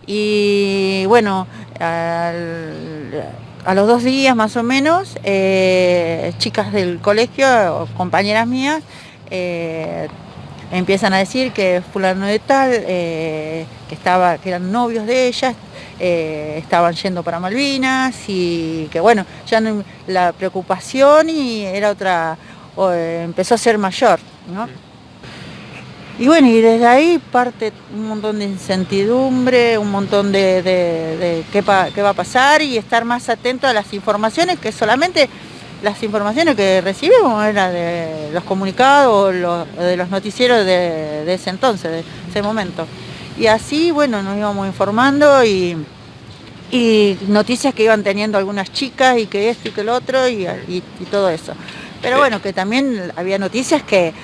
Y bueno, a los 2 días más o menos, chicas del colegio, o compañeras mías, eh, empiezan a decir que fulano de tal, que eran novios de ellas, estaban yendo para Malvinas y que bueno, ya no, la preocupación y era otra, empezó a ser mayor, ¿no? Y bueno, y desde ahí parte un montón de incertidumbre, un montón de qué va a pasar y estar más atento a las informaciones, que solamente las informaciones que recibimos eran de los comunicados, de los noticieros de ese entonces, de ese momento. Y así, bueno, nos íbamos informando y noticias que iban teniendo algunas chicas y que esto y que lo otro y todo eso. Pero bueno, que también había noticias que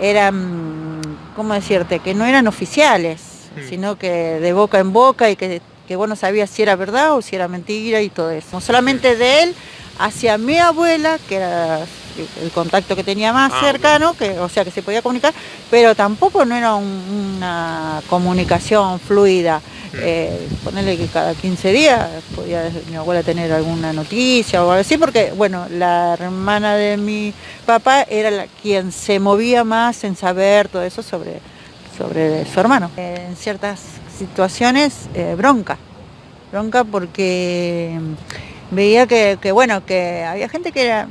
eran, ¿cómo decirte? Que no eran oficiales, sino que de boca en boca y que vos no sabías si era verdad o si era mentira y todo eso. No solamente de él hacia mi abuela, que era el contacto que tenía más cercano, okay, que, o sea, que se podía comunicar, pero tampoco no era una comunicación fluida. Ponerle que cada 15 días podía mi abuela tener alguna noticia o algo así, porque bueno, la hermana de mi papá era quien se movía más en saber todo eso sobre su hermano. En ciertas situaciones, bronca porque veía bueno, que había gente que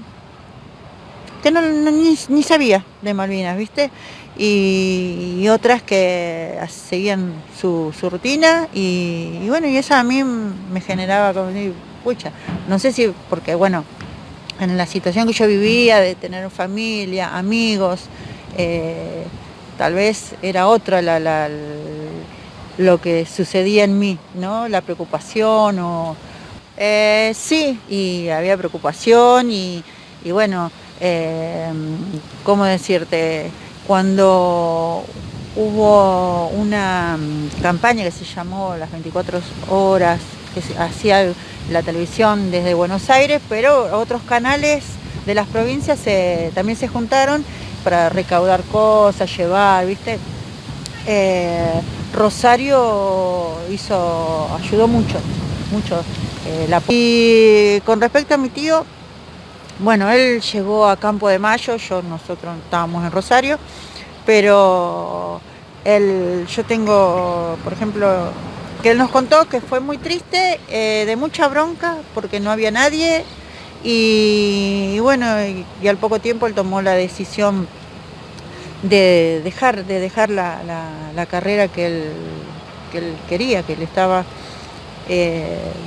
ni sabía de Malvinas, ¿viste? Y otras que seguían su rutina y bueno, y eso a mí me generaba como decir, pucha, no sé si porque bueno, en la situación que yo vivía de tener familia, amigos, eh, tal vez era otra lo que sucedía en mí, ¿no? La preocupación sí, y había preocupación y bueno, eh, ¿cómo decirte? Cuando hubo una campaña que se llamó Las 24 horas, que se hacía la televisión desde Buenos Aires, pero otros canales de las provincias también se juntaron para recaudar cosas, llevar, ¿viste? eh, Rosario ayudó mucho, mucho. Y con respecto a mi tío, bueno, él llegó a Campo de Mayo, nosotros estábamos en Rosario, pero yo tengo, por ejemplo, que él nos contó que fue muy triste, de mucha bronca, porque no había nadie, y bueno, y al poco tiempo él tomó la decisión de dejar la carrera que él quería, que él estaba,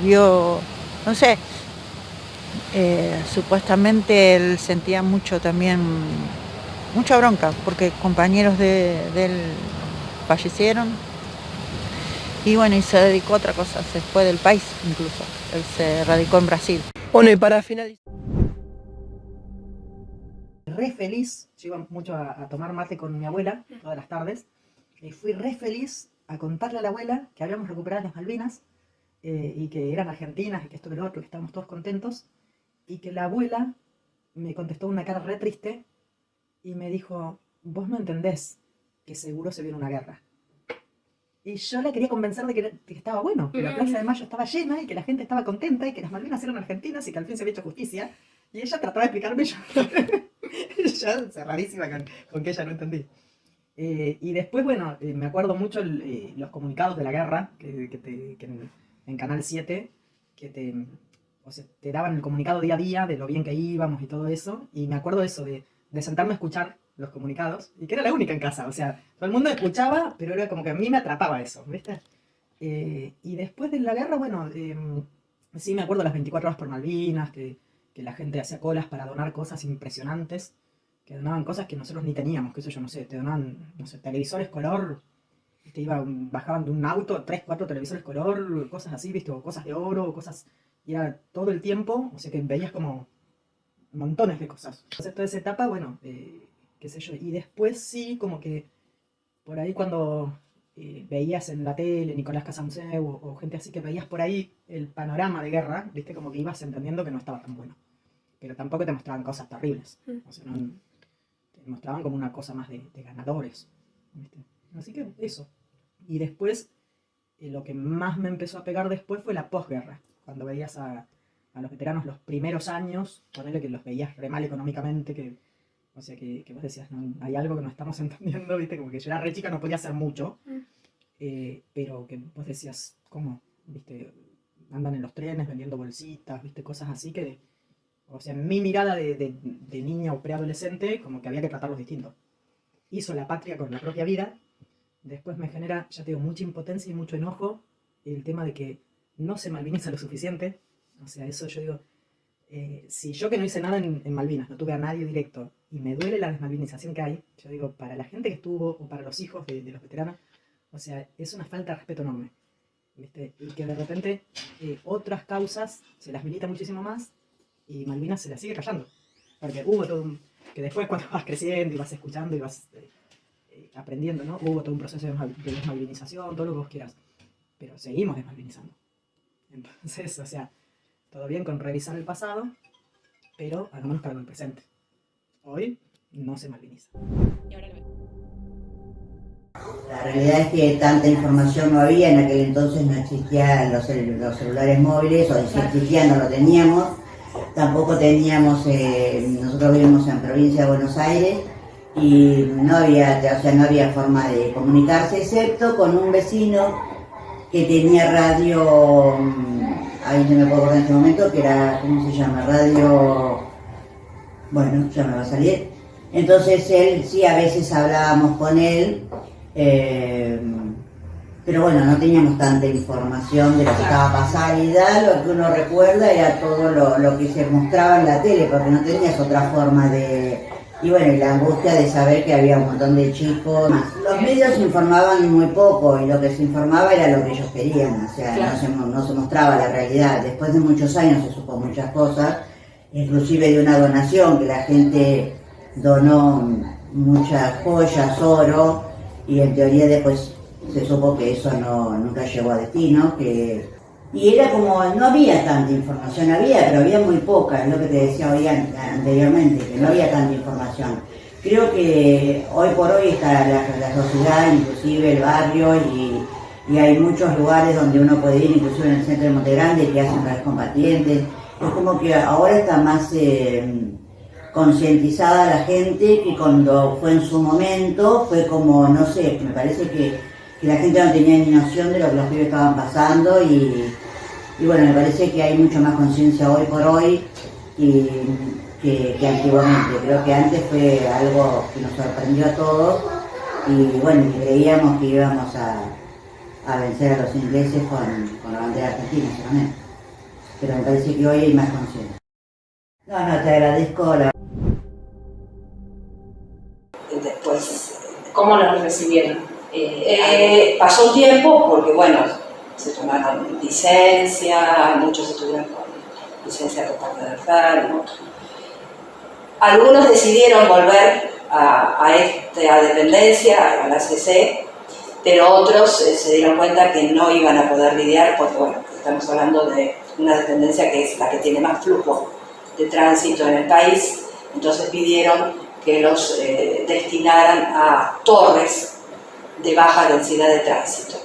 vio, no sé, supuestamente él sentía mucho también, mucha bronca, porque compañeros de él fallecieron, y bueno, y se dedicó a otra cosa, se fue del país incluso, él se radicó en Brasil. Bueno, y para finalizar, Re feliz, yo iba mucho a tomar mate con mi abuela todas las tardes, y fui re feliz a contarle a la abuela que habíamos recuperado las Malvinas, y que eran argentinas y que esto que lo otro, que estábamos todos contentos, y que la abuela me contestó una cara re triste y me dijo, vos no entendés que seguro se viene una guerra. Y yo la quería convencer de que estaba bueno, que la Plaza de Mayo estaba llena y que la gente estaba contenta y que las Malvinas eran argentinas y que al fin se había hecho justicia. Y ella trataba de explicarme, yo cerradísima con que ella no entendí. Y después, bueno, me acuerdo mucho los comunicados de la guerra que en Canal 7, que o sea, te daban el comunicado día a día de lo bien que íbamos y todo eso. Y me acuerdo eso, de sentarme a escuchar los comunicados, y que era la única en casa. O sea, todo el mundo escuchaba, pero era como que a mí me atrapaba eso, ¿viste? Y después de la guerra, bueno, sí me acuerdo las 24 horas por Malvinas, que la gente hacía colas para donar cosas impresionantes, que donaban cosas que nosotros ni teníamos, que eso yo no sé, te donaban, no sé, televisores color, bajaban de un auto, tres, cuatro televisores color, cosas así, ¿viste? O cosas de oro, cosas, y era todo el tiempo, o sea que veías como montones de cosas. Entonces toda esa etapa, bueno, qué sé yo, y después sí, como que por ahí cuando veías en la tele Nicolás Casamseu o gente así que veías por ahí el panorama de guerra, viste, como que ibas entendiendo que no estaba tan bueno. Pero tampoco te mostraban cosas terribles. O sea, no, te mostraban como una cosa más de ganadores, ¿viste? Así que eso. Y después, lo que más me empezó a pegar después fue la posguerra, cuando veías a los veteranos los primeros años, ponele que los veías re mal económicamente, o sea, que vos decías, no, hay algo que no estamos entendiendo, ¿viste? Como que yo era re chica, no podía hacer mucho, pero que vos decías, ¿cómo? ¿Viste? Andan en los trenes vendiendo bolsitas, ¿viste? Cosas así que, o sea, en mi mirada de niña o preadolescente, como que había que tratarlos distintos. Hizo la patria con la propia vida. Después me genera, ya te digo, mucha impotencia y mucho enojo el tema de que no se malviniza lo suficiente. O sea, eso yo digo, si yo que no hice nada en Malvinas, no tuve a nadie directo, y me duele la desmalvinización que hay, yo digo, para la gente que estuvo, o para los hijos de los veteranos, o sea, es una falta de respeto enorme, ¿viste? Y que de repente otras causas se las milita muchísimo más, y Malvinas se las sigue callando. Porque hubo todo un... que después cuando vas creciendo y vas escuchando y vas aprendiendo, ¿no? Hubo todo un proceso de desmalvinización, todo lo que vos quieras. Pero seguimos desmalvinizando. Entonces, o sea, todo bien con revisar el pasado, pero hagámonos cargo del presente. Hoy no se malviniza. La realidad es que tanta información no había, en aquel entonces no existían los celulares móviles, o si existían no lo teníamos. Tampoco teníamos, nosotros vivimos en provincia de Buenos Aires y no había forma de comunicarse, excepto con un vecino que tenía radio, ahí no me puedo acordar en este momento, que era, ¿cómo se llama? Radio, bueno, ya me va a salir. Entonces él, sí, a veces hablábamos con él, pero bueno, no teníamos tanta información de lo que estaba pasando y lo que uno recuerda era todo lo que se mostraba en la tele, porque no tenías otra forma de... Y bueno, y la angustia de saber que había un montón de chicos. Los medios informaban muy poco y lo que se informaba era lo que ellos querían, o sea, no se mostraba la realidad. Después de muchos años se supo muchas cosas, inclusive de una donación que la gente donó muchas joyas, oro, y en teoría después se supo que eso nunca llegó a destino, y era como, no había tanta información, pero había muy poca, es lo que te decía hoy anteriormente, que no había tanta información. Creo que hoy por hoy está la sociedad, inclusive el barrio, y hay muchos lugares donde uno puede ir, inclusive en el centro de Monte Grande, que hacen redes combatientes. Es como que ahora está más concientizada la gente, que cuando fue en su momento, fue como, no sé, me parece que la gente no tenía ni noción de lo que los pibes estaban pasando y bueno, me parece que hay mucho más conciencia hoy por hoy que antiguamente. Creo que antes fue algo que nos sorprendió a todos y bueno, y creíamos que íbamos a vencer a los ingleses con la bandera argentina solamente. Pero me parece que hoy hay más conciencia. No, te agradezco la... Después, ¿cómo nos recibieron? Pasó un tiempo porque, bueno, se tomaron licencia, muchos estuvieron con licencia total de enfermo. Algunos decidieron volver a dependencia, a la CC, pero otros se dieron cuenta que no iban a poder lidiar porque, bueno, estamos hablando de una dependencia que es la que tiene más flujo de tránsito en el país, entonces pidieron que los destinaran a torres de baja densidad de tránsito,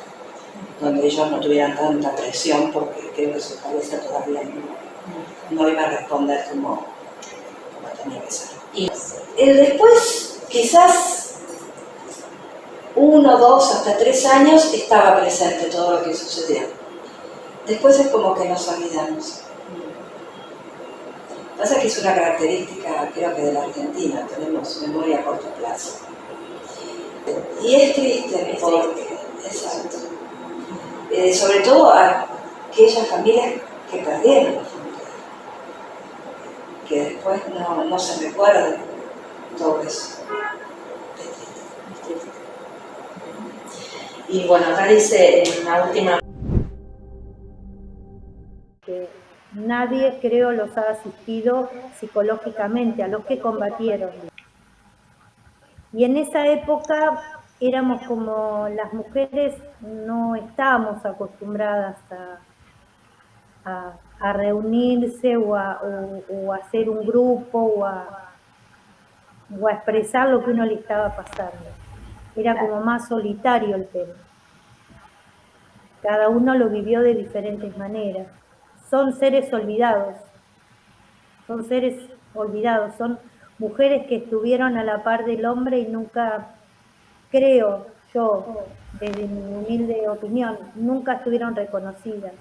donde ellos no tuvieran tanta presión, porque creo que su cabeza todavía no iba a responder como tenía que ser. Y después, quizás 1, 2, hasta 3 años estaba presente todo lo que sucedió. Después es como que nos olvidamos. Pasa que es una característica, creo que de la Argentina, tenemos memoria a corto plazo. Y es triste porque, exacto, sobre todo a aquellas familias que perdieron la frontera, que después no se recuerdan todo eso. Es triste. Y bueno, acá dice en la última... Nadie, creo, los ha asistido psicológicamente a los que combatieron. Y en esa época éramos como las mujeres, no estábamos acostumbradas a reunirse o a hacer un grupo o a expresar lo que uno le estaba pasando. Era como más solitario el tema. cada uno lo vivió de diferentes maneras. Son seres olvidados, son mujeres que estuvieron a la par del hombre y nunca, creo yo, desde mi humilde opinión, nunca estuvieron reconocidas.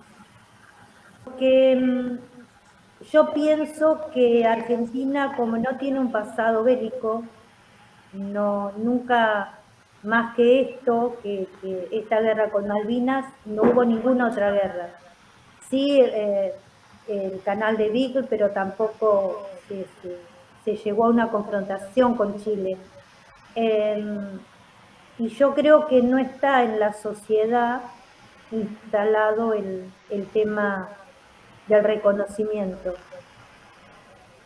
Porque yo pienso que Argentina, como no tiene un pasado bélico, nunca más que esto, que esta guerra con Malvinas, no hubo ninguna otra guerra. Sí, el canal de Beagle, pero tampoco se llegó a una confrontación con Chile. Y yo creo que no está en la sociedad instalado el tema del reconocimiento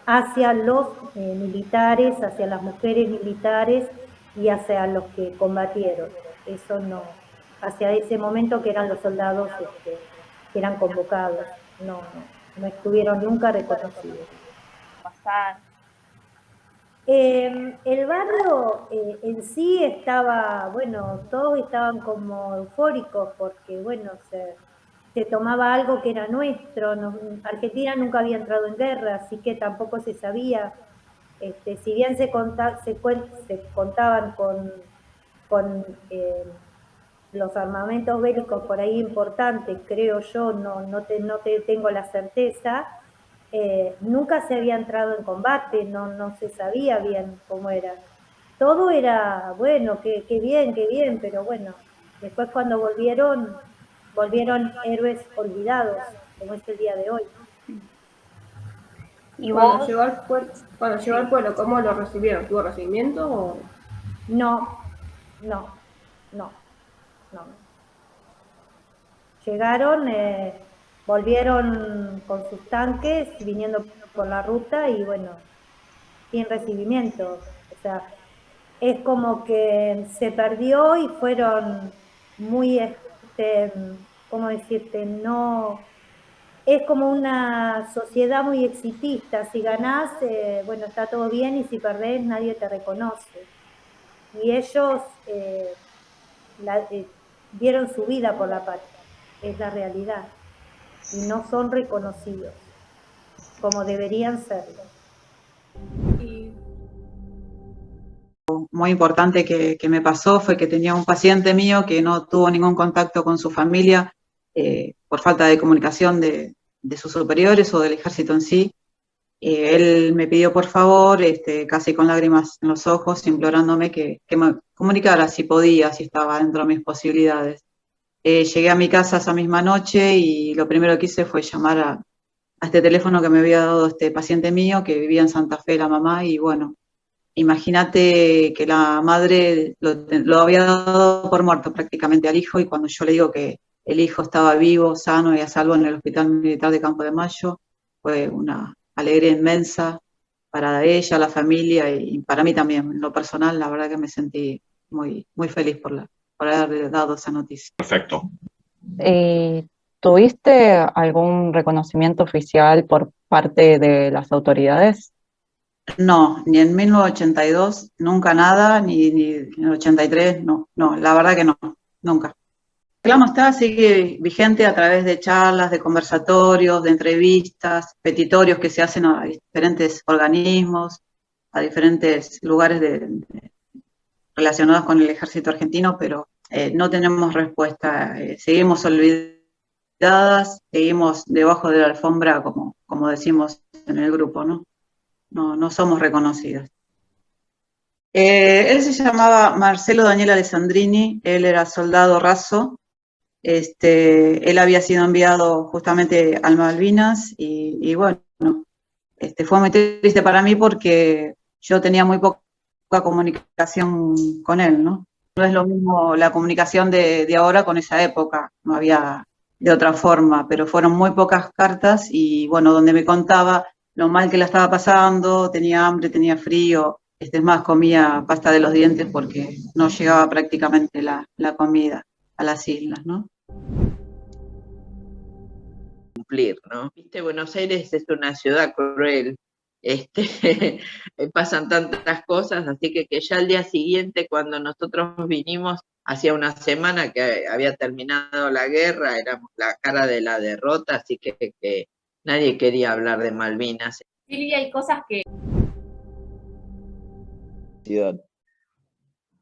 hacia los militares, hacia las mujeres militares y hacia los que combatieron. Eso no, hacia ese momento que eran los soldados que eran convocados, no estuvieron nunca reconocidos. Pasar. El barrio en sí estaba, bueno, todos estaban como eufóricos porque, bueno, se tomaba algo que era nuestro. Argentina nunca había entrado en guerra, así que tampoco se sabía. Si bien se contaban con los armamentos bélicos por ahí importantes, creo yo, no tengo la certeza. Nunca se había entrado en combate, no se sabía bien cómo era. Todo era, bueno, qué bien, pero bueno, después cuando volvieron héroes olvidados, como es el día de hoy. ¿Y cuando llegó al pueblo, cómo lo recibieron? ¿Tuvo recibimiento o...? No. Llegaron, volvieron con sus tanques, viniendo por la ruta y bueno, sin recibimiento. O sea, es como que se perdió y fueron muy, ¿cómo decirte? No, es como una sociedad muy exitista. Si ganás, bueno, está todo bien, y si perdés, nadie te reconoce. Y ellos dieron su vida por la patria, es la realidad, y no son reconocidos como deberían serlo. Muy importante que me pasó fue que tenía un paciente mío que no tuvo ningún contacto con su familia por falta de comunicación de sus superiores o del ejército en sí. Él me pidió por favor, casi con lágrimas en los ojos, implorándome que me comunicara si podía, si estaba dentro de mis posibilidades. Llegué a mi casa esa misma noche y lo primero que hice fue llamar a este teléfono que me había dado este paciente mío, que vivía en Santa Fe, la mamá, y bueno, imagínate que la madre lo había dado por muerto prácticamente al hijo, y cuando yo le digo que el hijo estaba vivo, sano y a salvo en el Hospital Militar de Campo de Mayo, fue una alegría inmensa para ella, la familia y para mí también. En lo personal, la verdad que me sentí muy, muy feliz por haberle dado esa noticia. Perfecto. ¿Tuviste algún reconocimiento oficial por parte de las autoridades? No, ni en 1982, nunca nada, ni en el 83, no, la verdad que no, nunca. El reclamo sigue vigente a través de charlas, de conversatorios, de entrevistas, petitorios que se hacen a diferentes organismos, a diferentes lugares relacionados con el ejército argentino, pero no tenemos respuesta. Seguimos olvidadas, seguimos debajo de la alfombra, como decimos en el grupo, ¿no? No somos reconocidas. Él se llamaba Marcelo Daniel Alessandrini, él era soldado raso. Él había sido enviado justamente al Malvinas y bueno, fue muy triste para mí porque yo tenía muy poca comunicación con él, ¿no? No es lo mismo la comunicación de ahora con esa época, no había de otra forma, pero fueron muy pocas cartas y bueno, donde me contaba lo mal que la estaba pasando, tenía hambre, tenía frío, es más, comía pasta de los dientes porque no llegaba prácticamente la comida a las islas, ¿no? Cumplir, ¿no? Viste, Buenos Aires es una ciudad cruel pasan tantas cosas, así que ya al día siguiente, cuando nosotros vinimos, hacía una semana que había terminado la guerra, éramos la cara de la derrota, así que nadie quería hablar de Malvinas. Silvia, hay cosas que...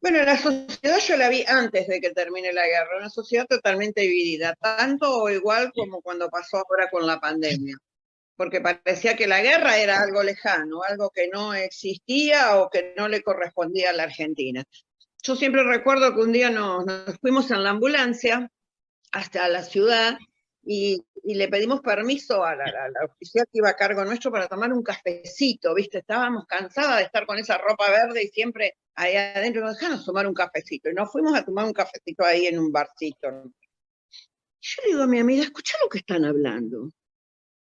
Bueno, la sociedad yo la vi antes de que termine la guerra, una sociedad totalmente dividida, tanto o igual como cuando pasó ahora con la pandemia, porque parecía que la guerra era algo lejano, algo que no existía o que no le correspondía a la Argentina. Yo siempre recuerdo que un día nos fuimos en la ambulancia hasta la ciudad y le pedimos permiso a la oficial que iba a cargo nuestro para tomar un cafecito, ¿viste? Estábamos cansadas de estar con esa ropa verde y siempre ahí adentro nos dejaron tomar un cafecito. Y nos fuimos a tomar un cafecito ahí en un barcito. Yo le digo a mi amiga, escuchá lo que están hablando.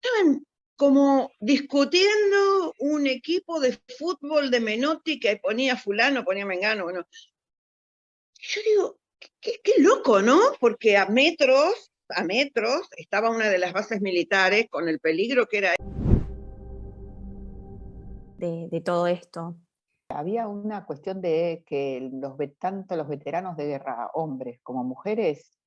Estaban como discutiendo un equipo de fútbol de Menotti que ponía fulano, ponía Mengano, bueno. Yo digo, qué loco, ¿no? Porque a metros estaba una de las bases militares con el peligro que era de todo esto. Había una cuestión de que tanto los veteranos de guerra, hombres como mujeres,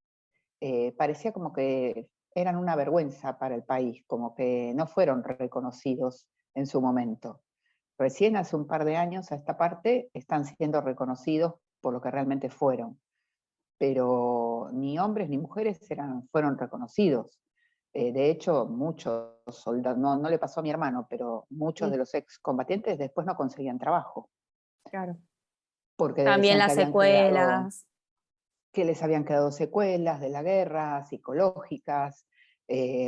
parecía como que eran una vergüenza para el país, como que no fueron reconocidos en su momento. Recién hace un par de años a esta parte están siendo reconocidos por lo que realmente fueron. Pero ni hombres ni mujeres fueron reconocidos. De hecho, muchos soldados, no le pasó a mi hermano, pero muchos de los excombatientes después no conseguían trabajo. Claro. Porque también las secuelas. Que les habían quedado secuelas de la guerra, psicológicas,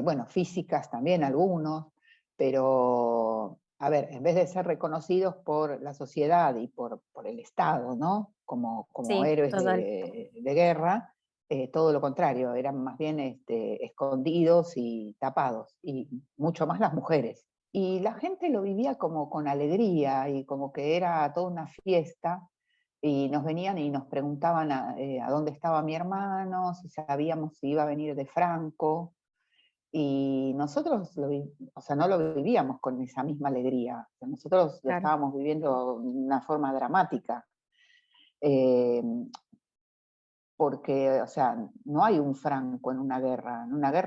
bueno, físicas también algunos, pero, a ver, en vez de ser reconocidos por la sociedad y por el Estado, ¿no? Como sí, héroes de guerra, todo lo contrario, eran más bien escondidos y tapados, y mucho más las mujeres. Y la gente lo vivía como con alegría, y como que era toda una fiesta, y nos venían y nos preguntaban a dónde estaba mi hermano, si sabíamos si iba a venir de Franco, y nosotros no lo vivíamos con esa misma alegría, nosotros lo estábamos viviendo de una forma dramática. Porque, o sea, no hay un Franco en una guerra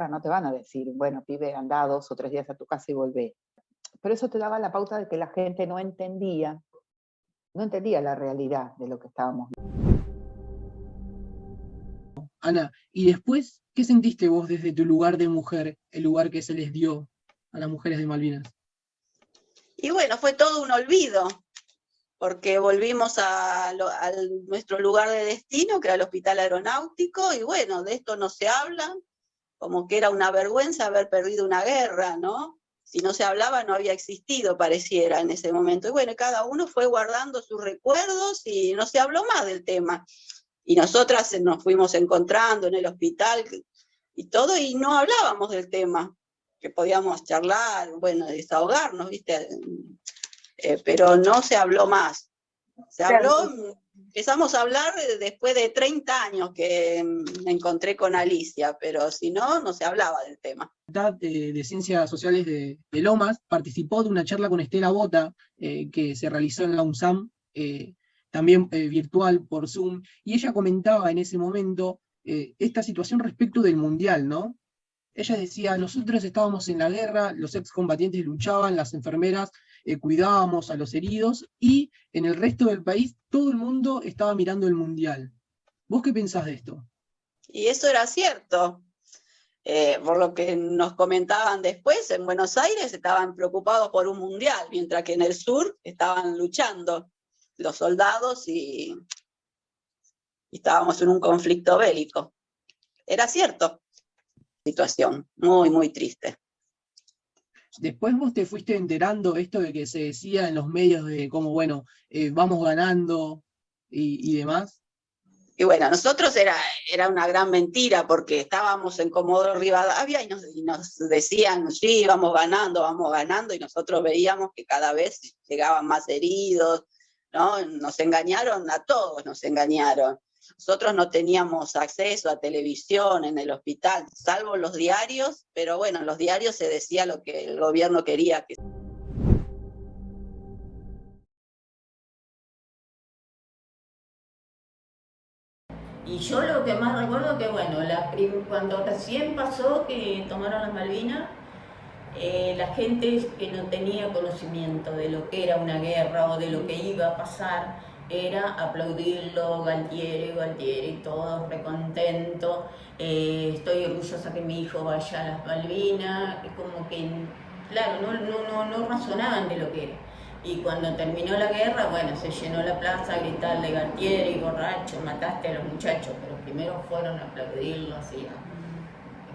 no te van a decir, bueno, pibe, anda 2 o 3 días a tu casa y volvé. Pero eso te daba la pauta de que la gente no entendía la realidad de lo que estábamos viviendo. Ana, y después, ¿qué sentiste vos desde tu lugar de mujer, el lugar que se les dio a las mujeres de Malvinas? Y bueno, fue todo un olvido, porque volvimos a nuestro lugar de destino, que era el Hospital Aeronáutico, y bueno, de esto no se habla, como que era una vergüenza haber perdido una guerra, ¿no? Si no se hablaba, no había existido, pareciera, en ese momento. Y bueno, cada uno fue guardando sus recuerdos y no se habló más del tema. Y nosotras nos fuimos encontrando en el hospital y todo, y no hablábamos del tema, que podíamos charlar, bueno, desahogarnos, ¿viste? Pero no se habló más. Se habló, empezamos a hablar después de 30 años que me encontré con Alicia, pero si no, no se hablaba del tema. De Ciencias Sociales de Lomas participó de una charla con Estela Bota que se realizó en la UNSAM, también virtual por Zoom, y ella comentaba en ese momento esta situación respecto del Mundial, ¿no? Ella decía, nosotros estábamos en la guerra, los excombatientes luchaban, las enfermeras cuidábamos a los heridos, y en el resto del país todo el mundo estaba mirando el Mundial. ¿Vos qué pensás de esto? Y eso era cierto. Por lo que nos comentaban después, en Buenos Aires estaban preocupados por un Mundial, mientras que en el sur estaban luchando los soldados y estábamos en un conflicto bélico. Era cierto. Situación muy, muy triste. Después vos te fuiste enterando esto de que se decía en los medios de cómo, bueno, vamos ganando y demás. Y bueno, nosotros era una gran mentira, porque estábamos en Comodoro Rivadavia y nos decían, sí, vamos ganando, y nosotros veíamos que cada vez llegaban más heridos, ¿no? Nos engañaron a todos, nos engañaron. Nosotros no teníamos acceso a televisión en el hospital, salvo los diarios, pero bueno, en los diarios se decía lo que el gobierno quería. Yo lo que más recuerdo que, bueno, cuando recién pasó que tomaron las Malvinas, la gente que no tenía conocimiento de lo que era una guerra o de lo que iba a pasar, era aplaudirlo, Galtieri, Galtieri, todos recontentos, estoy orgullosa que mi hijo vaya a las Malvinas, y como que, claro, no razonaban de lo que era. Y cuando terminó la guerra, bueno, se llenó la plaza a gritarle Galtieri, borracho, mataste a los muchachos, pero primero fueron a aplaudirlo así,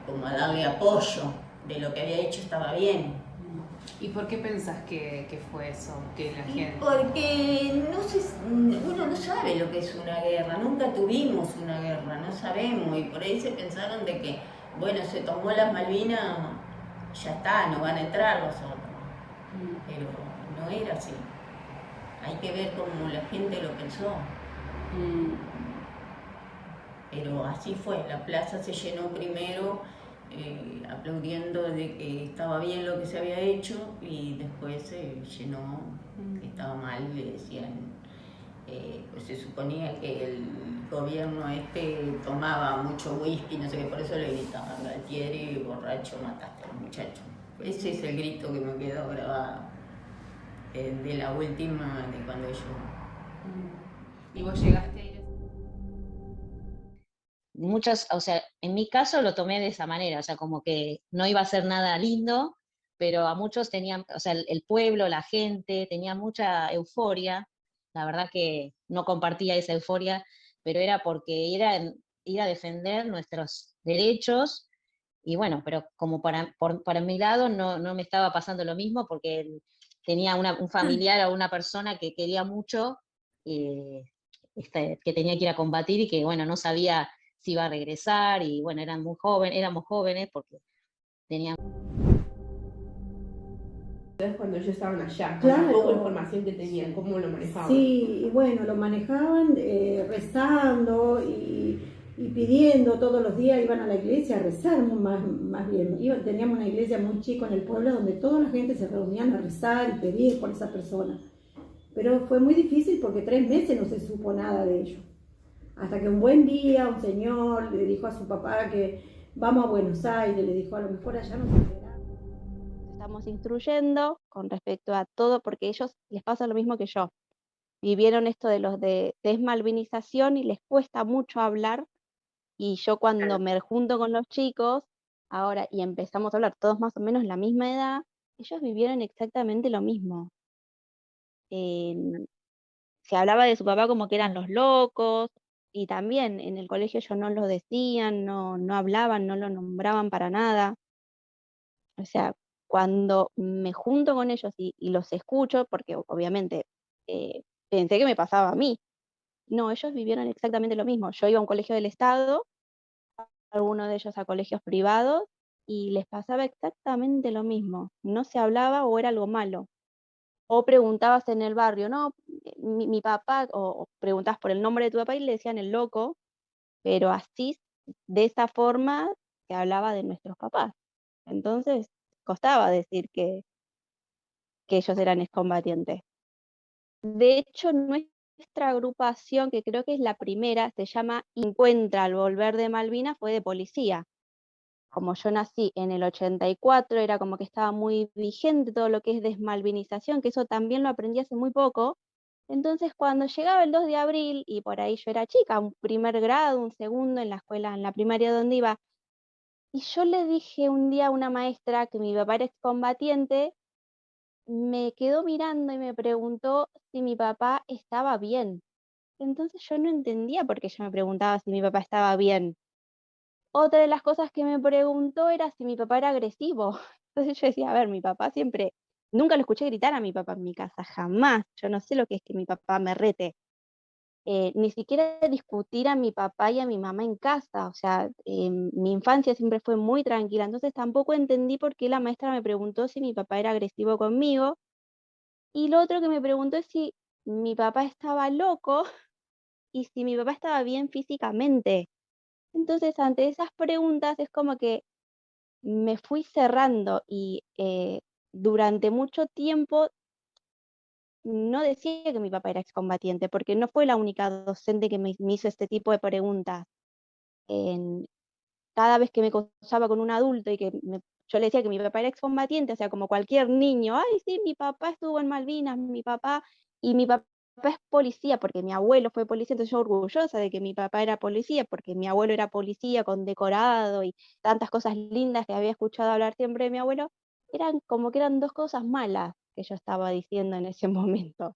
como a darle apoyo de lo que había hecho estaba bien. ¿Y por qué pensás que fue eso? Que la gente... Porque uno no sabe lo que es una guerra, nunca tuvimos una guerra, no sabemos, y por ahí se pensaron de que, bueno, se tomó las Malvinas, ya está, no van a entrar los otros. Pero no era así. Hay que ver cómo la gente lo pensó. Pero así fue, la plaza se llenó primero aplaudiendo de que estaba bien lo que se había hecho, y después se llenó que estaba mal, le decían, pues se suponía que el gobierno tomaba mucho whisky, no sé qué, por eso le gritaban Galtieri, borracho, mataste a los muchachos. Ese es el grito que me quedó grabado de la última, de cuando yo... ¿Y vos llegaste a ir? Muchos, o sea, en mi caso lo tomé de esa manera, o sea, como que no iba a ser nada lindo, pero a muchos tenían, o sea, el pueblo, la gente, tenía mucha euforia. La verdad que no compartía esa euforia, pero era porque era ir a defender nuestros derechos. Y bueno, pero como para mi lado no me estaba pasando lo mismo, porque tenía un familiar o una persona que quería mucho, que tenía que ir a combatir y que, bueno, no sabía si iba a regresar, y bueno, éramos jóvenes porque tenían... Cuando ellos estaban allá, con Claro. la poca información que tenían, ¿cómo lo manejaban? Sí, y bueno, lo manejaban rezando y pidiendo todos los días, iban a la iglesia a rezar más bien. Teníamos una iglesia muy chica en el pueblo donde toda la gente se reunían a rezar y pedir por esa persona. Pero fue muy difícil porque 3 meses no se supo nada de ello. Hasta que un buen día un señor le dijo a su papá que vamos a Buenos Aires, le dijo, a lo mejor allá nos esperamos. Estamos instruyendo con respecto a todo, porque a ellos les pasa lo mismo que yo. Vivieron esto de los de desmalvinización y les cuesta mucho hablar, y yo cuando me junto con los chicos ahora y empezamos a hablar todos más o menos la misma edad, ellos vivieron exactamente lo mismo. Se hablaba de su papá como que eran los locos, y también en el colegio ellos no lo decían, no hablaban, no lo nombraban para nada. O sea, cuando me junto con ellos y los escucho, porque obviamente pensé que me pasaba a mí. No, ellos vivieron exactamente lo mismo. Yo iba a un colegio del Estado, algunos de ellos a colegios privados, y les pasaba exactamente lo mismo. No se hablaba o era algo malo. O preguntabas en el barrio, no, mi papá, o preguntabas por el nombre de tu papá y le decían el loco, pero así, de esa forma, se hablaba de nuestros papás. Entonces, costaba decir que ellos eran excombatientes. De hecho, nuestra agrupación, que creo que es la primera, se llama Encuentra al volver de Malvinas, fue de policía. Como yo nací en el 84, era como que estaba muy vigente todo lo que es desmalvinización, que eso también lo aprendí hace muy poco. Entonces, cuando llegaba el 2 de abril, y por ahí yo era chica, un primer grado, un segundo en la escuela, en la primaria donde iba, y yo le dije un día a una maestra que mi papá era excombatiente, me quedó mirando y me preguntó si mi papá estaba bien. Entonces yo no entendía por qué ella me preguntaba si mi papá estaba bien. Otra de las cosas que me preguntó era si mi papá era agresivo. Entonces yo decía, a ver, mi papá siempre, nunca lo escuché gritar a mi papá en mi casa, jamás. Yo no sé lo que es que mi papá me rete. Ni siquiera discutir a mi papá y a mi mamá en casa. O sea, mi infancia siempre fue muy tranquila. Entonces tampoco entendí por qué la maestra me preguntó si mi papá era agresivo conmigo. Y lo otro que me preguntó es si mi papá estaba loco y si mi papá estaba bien físicamente. Entonces, ante esas preguntas es como que me fui cerrando, y durante mucho tiempo no decía que mi papá era excombatiente, porque no fue la única docente que me hizo este tipo de preguntas. cada vez que me cruzaba con un adulto y yo le decía que mi papá era excombatiente, o sea, como cualquier niño, ay, sí, mi papá estuvo en Malvinas, mi papá es policía, porque mi abuelo fue policía, entonces yo orgullosa de que mi papá era policía, porque mi abuelo era policía condecorado y tantas cosas lindas que había escuchado hablar siempre de mi abuelo, eran como que eran dos cosas malas que yo estaba diciendo en ese momento.